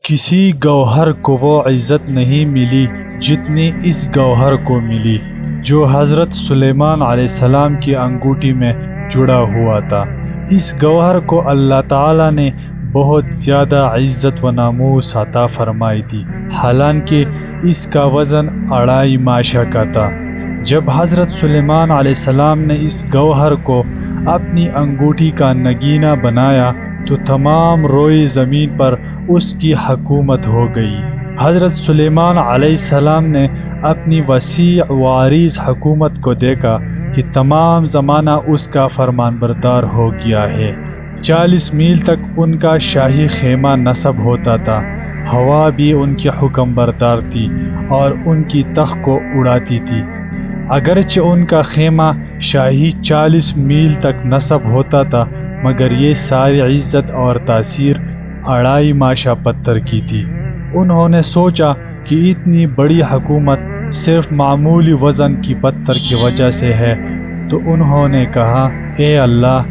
کسی گوہر کو وہ عزت نہیں ملی جتنی اس گوہر کو ملی جو حضرت سلیمان علیہ السلام کی انگوٹھی میں جڑا ہوا تھا۔ اس گوہر کو اللہ تعالیٰ نے بہت زیادہ عزت و ناموس عطا فرمائی تھی، حالانکہ اس کا وزن 2.5 ماشا کا تھا۔ جب حضرت سلیمان علیہ السلام نے اس گوہر کو اپنی انگوٹھی کا نگینہ بنایا تو تمام روئے زمین پر اس کی حکومت ہو گئی۔ حضرت سلیمان علیہ السلام نے اپنی وسیع و عریض حکومت کو دیکھا کہ تمام زمانہ اس کا فرمان بردار ہو گیا ہے۔ 40 میل تک ان کا شاہی خیمہ نصب ہوتا تھا، ہوا بھی ان کی حکم بردار تھی اور ان کی تخت کو اڑاتی تھی۔ اگرچہ ان کا خیمہ شاہی 40 میل تک نصب ہوتا تھا، مگر یہ ساری عزت اور تاثیر 2.5 ماشا پتھر کی تھی۔ انہوں نے سوچا کہ اتنی بڑی حکومت صرف معمولی وزن کی پتھر کی وجہ سے ہے، تو انہوں نے کہا، اے اللہ،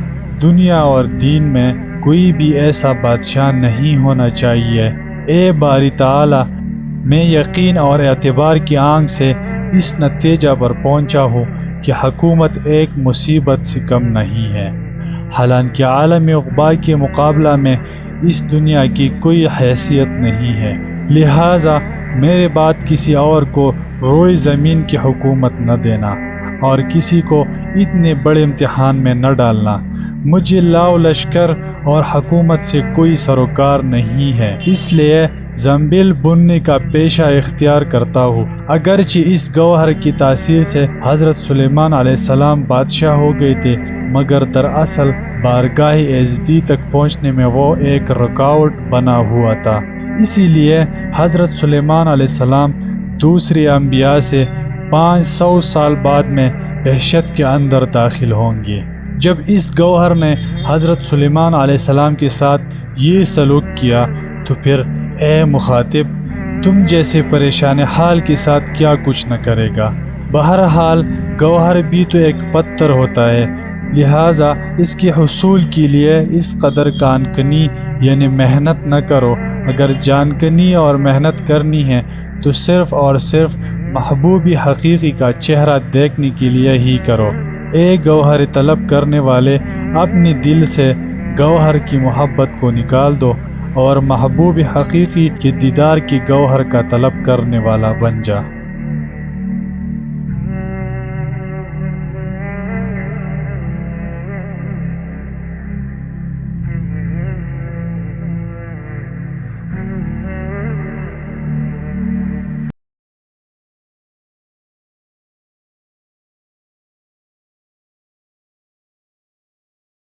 دنیا اور دین میں کوئی بھی ایسا بادشاہ نہیں ہونا چاہیے۔ اے باری تعالی، میں یقین اور اعتبار کی آنکھ سے اس نتیجہ پر پہنچا ہوں کہ حکومت ایک مصیبت سے کم نہیں ہے، حالانکہ عالم عقبا کے مقابلہ میں اس دنیا کی کوئی حیثیت نہیں ہے، لہٰذا میرے بعد کسی اور کو روئے زمین کی حکومت نہ دینا اور کسی کو اتنے بڑے امتحان میں نہ ڈالنا۔ مجھے لاؤ لشکر اور حکومت سے کوئی سروکار نہیں ہے، اس لیے زنبیل بننے کا پیشہ اختیار کرتا ہوں۔ اگرچہ اس گوہر کی تاثیر سے حضرت سلیمان علیہ السلام بادشاہ ہو گئے تھے، مگر دراصل بارگاہ ایزدی تک پہنچنے میں وہ ایک رکاوٹ بنا ہوا تھا۔ اسی لیے حضرت سلیمان علیہ السلام دوسرے انبیاء سے 500 سال بعد میں وحشت کے اندر داخل ہوں گے۔ جب اس گوہر نے حضرت سلیمان علیہ السلام کے ساتھ یہ سلوک کیا تو پھر اے مخاطب، تم جیسے پریشان حال کے ساتھ کیا کچھ نہ کرے گا؟ بہرحال گوہر بھی تو ایک پتھر ہوتا ہے، لہٰذا اس کے حصول کے لیے اس قدر کان کنی یعنی محنت نہ کرو۔ اگر جان کنی اور محنت کرنی ہے تو صرف اور صرف محبوب حقیقی کا چہرہ دیکھنے کے لیے ہی کرو۔ اے گوہر طلب کرنے والے، اپنے دل سے گوہر کی محبت کو نکال دو اور محبوب حقیقی کے دیدار کی گوہر کا طلب کرنے والا بن جا۔